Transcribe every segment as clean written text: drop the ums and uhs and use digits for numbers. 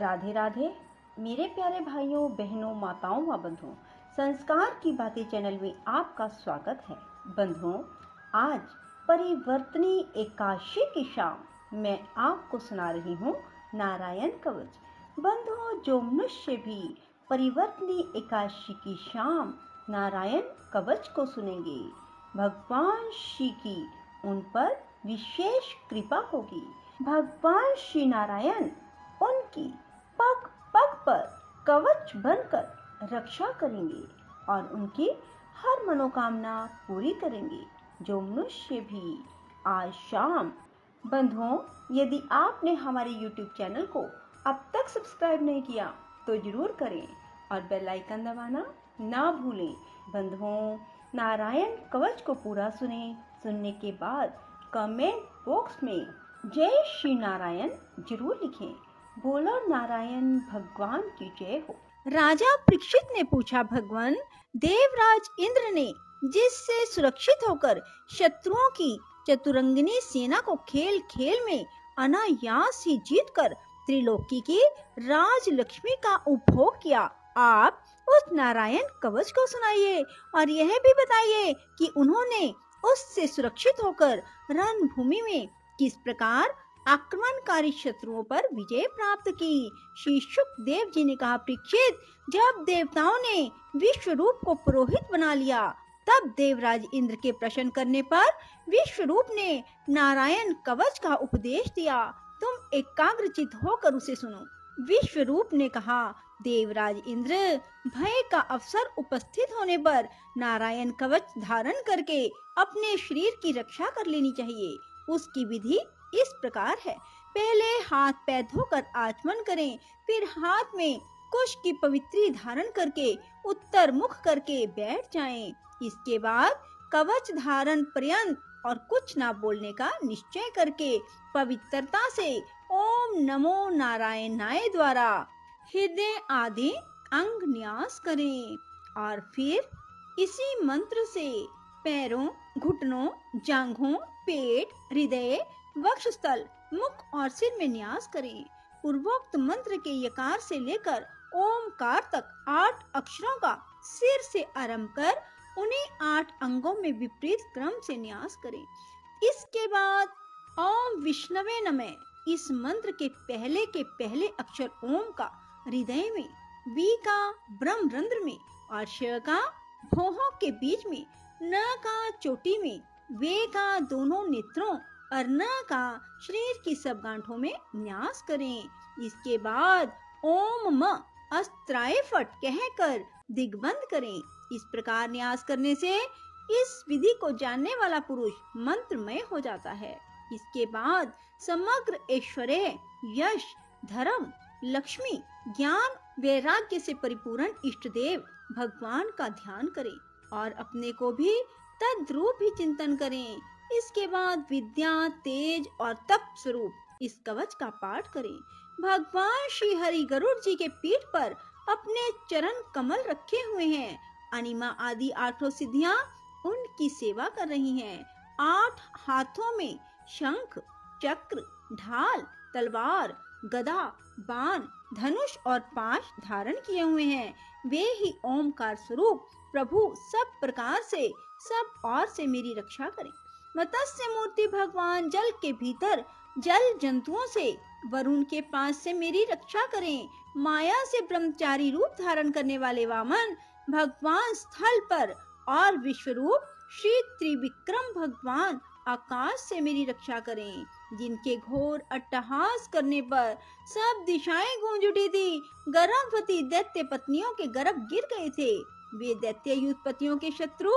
राधे राधे मेरे प्यारे भाइयों बहनों माताओं व बंधुओं, संस्कार की बातें चैनल में आपका स्वागत है। बंधुओं, आज परिवर्तनी एकादशी की शाम मैं आपको सुना रही हूँ नारायण कवच। बंधुओं, जो मनुष्य भी परिवर्तनी एकादशी की शाम नारायण कवच को सुनेंगे, भगवान श्री की उन पर विशेष कृपा होगी। भगवान श्री नारायण उनकी पग पग पर कवच बनकर रक्षा करेंगे और उनकी हर मनोकामना पूरी करेंगे। जो मनुष्य भी आज शाम, बंधुओं, यदि आपने हमारे YouTube चैनल को अब तक सब्सक्राइब नहीं किया तो जरूर करें और बेल आइकन दबाना ना भूलें। बंधुओं, नारायण कवच को पूरा सुने। सुनने के बाद कमेंट बॉक्स में जय श्री नारायण जरूर लिखें। बोलो नारायण भगवान की जय हो। राजा परीक्षित ने पूछा, भगवान, देवराज इंद्र ने जिससे सुरक्षित होकर शत्रुओं की चतुरंगिनी सेना को खेल खेल में अनायास ही जीतकर त्रिलोकी की राज लक्ष्मी का उपभोग किया, आप उस नारायण कवच को सुनाइए और यह भी बताइए कि उन्होंने उससे सुरक्षित होकर रणभूमि में किस प्रकार आक्रमणकारी शत्रुओं पर विजय प्राप्त की। श्री शुकदेव जी ने कहा, परीक्षित, जब देवताओं ने विश्वरूप को पुरोहित बना लिया, तब देवराज इंद्र के प्रश्न करने पर विश्वरूप ने नारायण कवच का उपदेश दिया। तुम एकाग्रचित होकर उसे सुनो। विश्वरूप ने कहा, देवराज इंद्र, भय का अवसर उपस्थित होने पर नारायण कवच धारण करके अपने शरीर की रक्षा कर लेनी चाहिए। उसकी विधि इस प्रकार है। पहले हाथ पैर धोकर आचमन करें, फिर हाथ में कुश की पवित्री धारण करके उत्तर मुख करके बैठ जाएं। इसके बाद कवच धारण पर्यंत और कुछ ना बोलने का निश्चय करके पवित्रता से ओम नमो नारायणाय द्वारा हृदय आदि अंग न्यास करें और फिर इसी मंत्र से पैरों, घुटनों, जांघों, पेट, हृदय, वक्षस्थल, मुख और सिर में न्यास करें। पूर्वोक्त मंत्र के यकार से लेकर ओमकार तक 8 अक्षरों का सिर से आरंभ कर उन्हें 8 अंगों में विपरीत क्रम से न्यास करें। इसके बाद ओम विष्णवे नमः, इस मंत्र के पहले अक्षर ओम का हृदय में, वी का ब्रह्मरंध्र में और श का भौहों के बीच में, न का चोटी में, वे का दोनों नेत्रों और न का शरीर की सब गांठों में न्यास करें। इसके बाद ओम म अस्त्राय फट कहकर दिग्बंध करें। इस प्रकार न्यास करने से इस विधि को जानने वाला पुरुष मंत्रमय हो जाता है। इसके बाद समग्र ऐश्वर्य, यश, धर्म, लक्ष्मी, ज्ञान, वैराग्य से परिपूर्ण इष्ट देव भगवान का ध्यान करें और अपने को भी तद्रूप ही चिंतन करें। इसके बाद विद्या, तेज और तप स्वरूप इस कवच का पाठ करें। भगवान श्री हरि गरुड़ जी के पीठ पर अपने चरण कमल रखे हुए हैं। अनिमा आदि 8 सिद्धियां उनकी सेवा कर रही हैं। 8 हाथों में शंख, चक्र, ढाल, तलवार, गदा, बाण, धनुष और पाश धारण किए हुए हैं। वे ही ओमकार स्वरूप प्रभु सब प्रकार से सब और से मेरी रक्षा करें। मत्स्य मूर्ति भगवान जल के भीतर जल जंतुओं से, वरुण के पास से मेरी रक्षा करें। माया से ब्रह्मचारी रूप धारण करने वाले वामन भगवान स्थल पर और विश्वरूप श्री त्रिविक्रम भगवान आकाश से मेरी रक्षा करें। जिनके घोर अट्टहास करने पर सब दिशाएं गूंज उठी थी। गर्भवती दैत्य पत्नियों के गर्भ गिर गए थे। वे दैत्य युद्धपतियों के शत्रु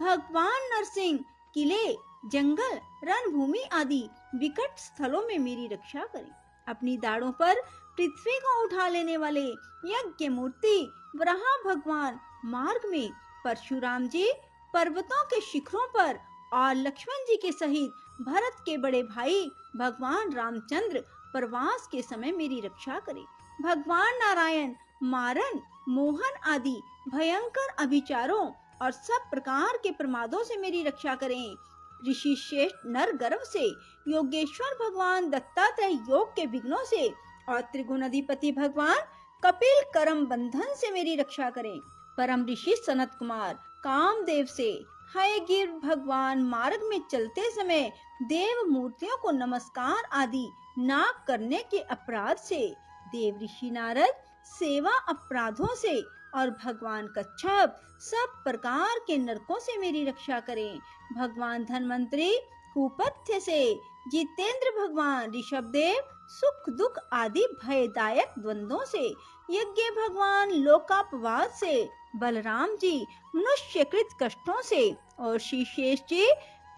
भगवान नरसिंह किले, जंगल, रणभूमि आदि विकट स्थलों में मेरी रक्षा करें। अपनी दाढ़ों पर पृथ्वी को उठा लेने वाले यज्ञ मूर्ति वराह भगवान मार्ग में, परशुराम जी पर्वतों के शिखरों पर और लक्ष्मण जी के सहित भरत के बड़े भाई भगवान रामचंद्र प्रवास के समय मेरी रक्षा करें। भगवान नारायण मारन, मोहन आदि भयंकर अभिचारों और सब प्रकार के प्रमादों से मेरी रक्षा करें। ऋषि श्रेष्ठ नर गर्भ से, योगेश्वर भगवान दत्तात्रेय योग के विघ्नों से, और त्रिगुणाधिपति भगवान कपिल करम बंधन से मेरी रक्षा करें। परम ऋषि सनत कुमार कामदेव से, हयग्रीव भगवान मार्ग में चलते समय देव मूर्तियों को नमस्कार आदि ना करने के अपराध से, देव ऋषि नारद सेवा अपराधों से और भगवान कच्छप सब प्रकार के नरकों से मेरी रक्षा करें। भगवान धन्वंतरी कुपथ्य से, जितेंद्र भगवान ऋषभदेव सुख दुख आदि भयदायक द्वंद्वों से, यज्ञ भगवान लोकापवाद से, बलराम जी मनुष्यकृत कष्टों से और श्री शेष जी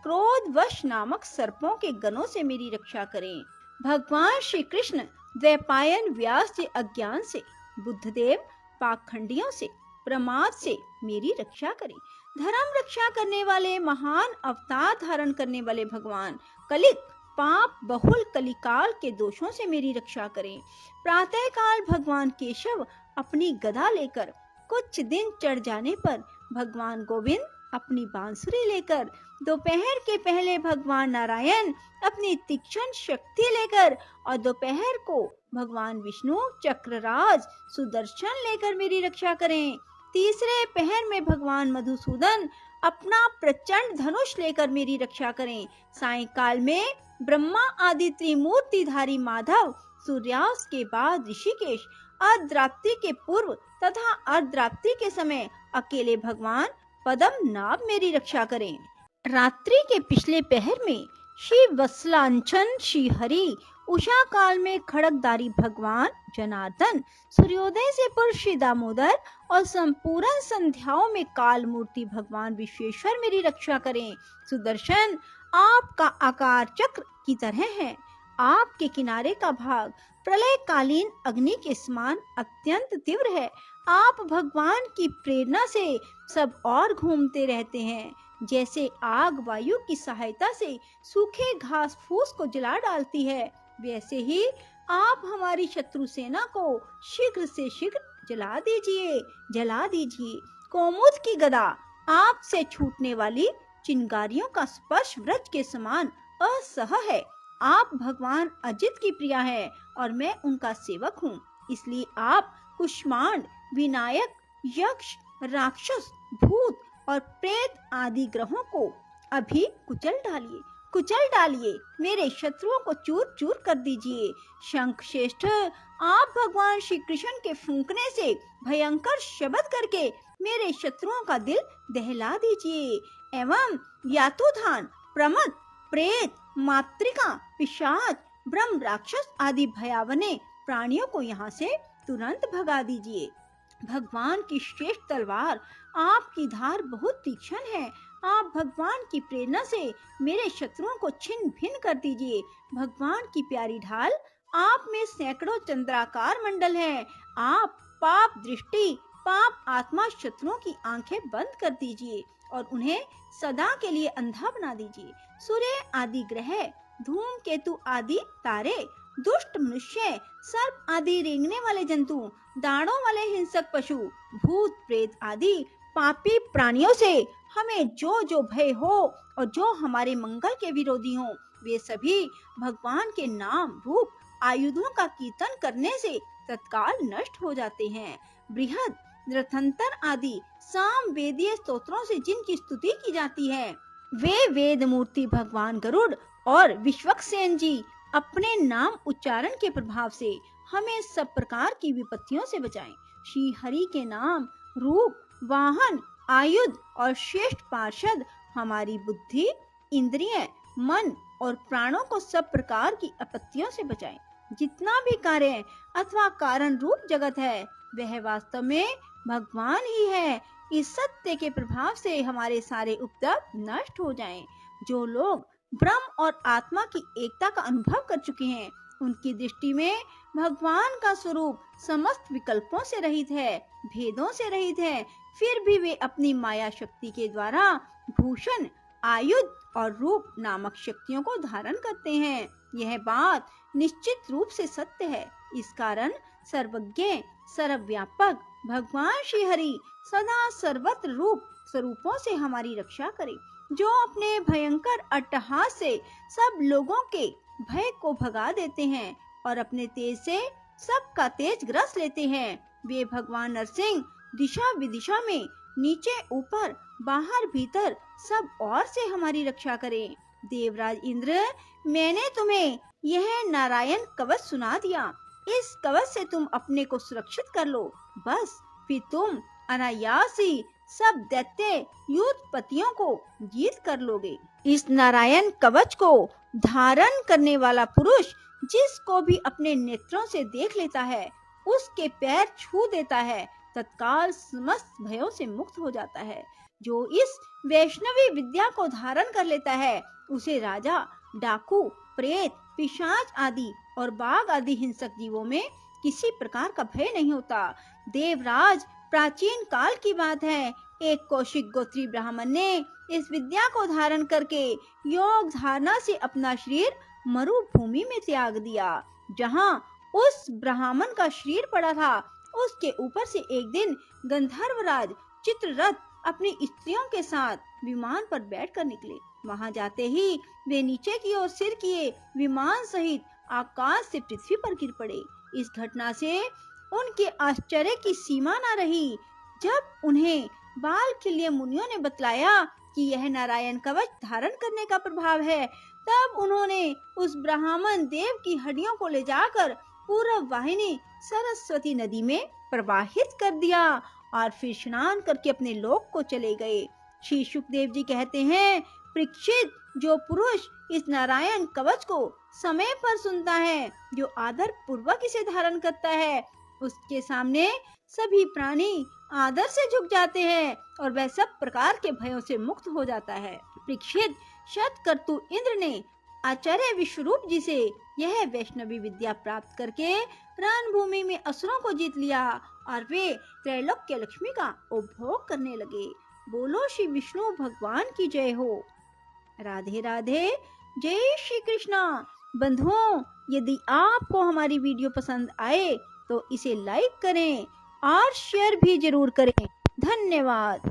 क्रोधवश नामक सर्पों के गणों से मेरी रक्षा करें। भगवान श्री कृष्ण द्वैपायन व्यास जी अज्ञान से, बुद्धदेव पाखंडियों से, प्रमाद से मेरी रक्षा करें। धर्म रक्षा करने वाले महान अवतार धारण करने वाले भगवान कलिक पाप बहुल कलिकाल के दोषों से मेरी रक्षा करें। प्रातः काल भगवान केशव अपनी गदा लेकर, कुछ दिन चढ़ जाने पर भगवान गोविंद अपनी बांसुरी लेकर, दोपहर के पहले भगवान नारायण अपनी तीक्ष्ण शक्ति लेकर और दोपहर को भगवान विष्णु चक्रराज सुदर्शन लेकर मेरी रक्षा करें। तीसरे पहर में भगवान मधुसूदन अपना प्रचंड धनुष लेकर मेरी रक्षा करें। सायंकाल में ब्रह्मा आदि त्रिमूर्तिधारी माधव, सूर्यास्त के बाद ऋषिकेश, अर्धरात्रि के पूर्व तथा अर्धरात्रि के समय अकेले भगवान पद्मनाभ मेरी रक्षा करें। रात्रि के पिछले पहर में श्री वत्सलांचन श्री हरि, उषा काल में खड़गधारी भगवान जनार्दन, सूर्योदय से पूर्व श्री दामोदर और संपूर्ण संध्याओं में काल मूर्ति भगवान विश्वेश्वर मेरी रक्षा करें। सुदर्शन आपका आकार चक्र की तरह है। आपके किनारे का भाग प्रलय कालीन अग्नि के समान अत्यंत तीव्र है। आप भगवान की प्रेरणा से सब और घूमते रहते हैं। जैसे आग वायु की सहायता से सूखे घास फूस को जला डालती है, वैसे ही आप हमारी शत्रु सेना को शीघ्र से शीघ्र जला दीजिए। कौमुद की गदा आपसे छूटने वाली चिंगारियों का स्पर्श वृक्ष के समान असह है। आप भगवान अजित की प्रिया है और मैं उनका सेवक हूँ, इसलिए आप कुष्मांड, विनायक, यक्ष, राक्षस, भूत और प्रेत आदि ग्रहों को अभी कुचल डालिए, मेरे शत्रुओं को चूर चूर कर दीजिए। शंख श्रेष्ठ, आप भगवान श्री कृष्ण के फूंकने से भयंकर शब्द करके मेरे शत्रुओं का दिल दहला दीजिए एवं यातुधान, प्रमद, प्रेत, मातृका, पिशाच, ब्रह्म राक्षस आदि भयावने प्राणियों को यहाँ से तुरंत भगा दीजिए। भगवान की श्रेष्ठ तलवार आपकी धार बहुत तीक्ष्ण है। आप भगवान की प्रेरणा से मेरे शत्रुओं को छिन्न भिन्न कर दीजिए। भगवान की प्यारी ढाल आप में सैकड़ों चंद्राकार मंडल है। आप पाप दृष्टि, पाप आत्मा शत्रुओं की आंखें बंद कर दीजिए और उन्हें सदा के लिए अंधा बना दीजिए। सूर्य आदि ग्रह, धूमकेतु आदि तारे, दुष्ट मनुष्य, सर्प आदि रेंगने वाले जंतु, दाढ़ों वाले हिंसक पशु, भूत प्रेत आदि पापी प्राणियों से हमें जो जो भय हो और जो हमारे मंगल के विरोधी हो, वे सभी भगवान के नाम रूप आयुधों का कीर्तन करने से तत्काल नष्ट हो जाते हैं। बृहद, रथंतर आदि साम वेदीय स्तोत्रों से जिनकी स्तुति की जाती है, वे वेद मूर्ति भगवान गरुड़ और विश्वक्सेन जी अपने नाम उच्चारण के प्रभाव से हमें सब प्रकार की विपत्तियों से बचाएं। श्री हरि के नाम, रूप, वाहन, आयुध और श्रेष्ठ पार्षद हमारी बुद्धि, इंद्रिय, मन और प्राणों को सब प्रकार की आपत्तियों से बचाएं। जितना भी कार्य अथवा कारण रूप जगत है, वह वास्तव में भगवान ही है। इस सत्य के प्रभाव से हमारे सारे उपद्रव नष्ट हो जाएं। जो लोग ब्रह्म और आत्मा की एकता का अनुभव कर चुके हैं, उनकी दृष्टि में भगवान का स्वरूप समस्त विकल्पों से रहित है, भेदों से रहित है। फिर भी वे अपनी माया शक्ति के द्वारा भूषण, आयुध और रूप नामक शक्तियों को धारण करते हैं। यह बात निश्चित रूप से सत्य है। इस कारण सर्वज्ञ, सर्वव्यापक भगवान श्री हरि सदा सर्वत्र रूप स्वरूपों से हमारी रक्षा करे। जो अपने भयंकर अट्टहास से सब लोगों के भय को भगा देते हैं, और अपने तेज से सबका तेज ग्रस लेते हैं। वे भगवान नरसिंह दिशा विदिशा में नीचे ऊपर बाहर भीतर सब ओर से हमारी रक्षा करें। देवराज इंद्र, मैंने तुम्हें यह नारायण कवच सुना दिया। इस कवच से तुम अपने को सुरक्षित कर लो, बस फिर तुम अनायास ही सब दैत्य युद्धपतियों को जीत कर लोगे। इस नारायण कवच को धारण करने वाला पुरुष जिसको भी अपने नेत्रों से देख लेता है, उसके पैर छू देता है, तत्काल समस्त भयों से मुक्त हो जाता है। जो इस वैष्णवी विद्या को धारण कर लेता है, उसे राजा, डाकू, प्रेत, पिशाच आदि और बाघ आदि हिंसक जीवों में किसी प्रकार का भय नहीं होता। देवराज, प्राचीन काल की बात है, एक कौशिक गोत्री ब्राह्मण ने इस विद्या को धारण करके योग धारणा से अपना शरीर मरुभूमि में त्याग दिया। जहाँ उस ब्राह्मण का शरीर पड़ा था, उसके ऊपर से एक दिन गंधर्वराज चित्ररथ अपनी स्त्रियों के साथ विमान पर बैठकर निकले। वहां जाते ही वे नीचे की ओर सिर किए विमान सहित आकाश से पृथ्वी पर गिर पड़े। इस घटना से उनके आश्चर्य की सीमा न रही। जब उन्हें बालखिल्य मुनियों ने बतलाया कि यह नारायण कवच धारण करने का प्रभाव है, तब उन्होंने उस ब्राह्मण देव की हड्डियों को ले जाकर पूर्व वाहिनी सरस्वती नदी में प्रवाहित कर दिया और फिर स्नान करके अपने लोक को चले गए। श्री सुखदेव जी कहते हैं, परीक्षित, जो पुरुष इस नारायण कवच को समय पर सुनता है, जो आदर पूर्वक इसे धारण करता है, उसके सामने सभी प्राणी आदर से झुक जाते हैं और वह सब प्रकार के भयों से मुक्त हो जाता है। परीक्षित, शतकर्तु इंद्र ने आचार्य विश्वरूप जी से यह वैष्णवी विद्या प्राप्त करके रणभूमि में असुरों को जीत लिया और वे त्रैलोक्य लक्ष्मी का उपभोग करने लगे। बोलो श्री विष्णु भगवान की जय हो। राधे राधे, जय श्री कृष्णा। बंधुओं, यदि आपको हमारी वीडियो पसंद आए तो इसे लाइक करें और शेयर भी जरूर करें। धन्यवाद।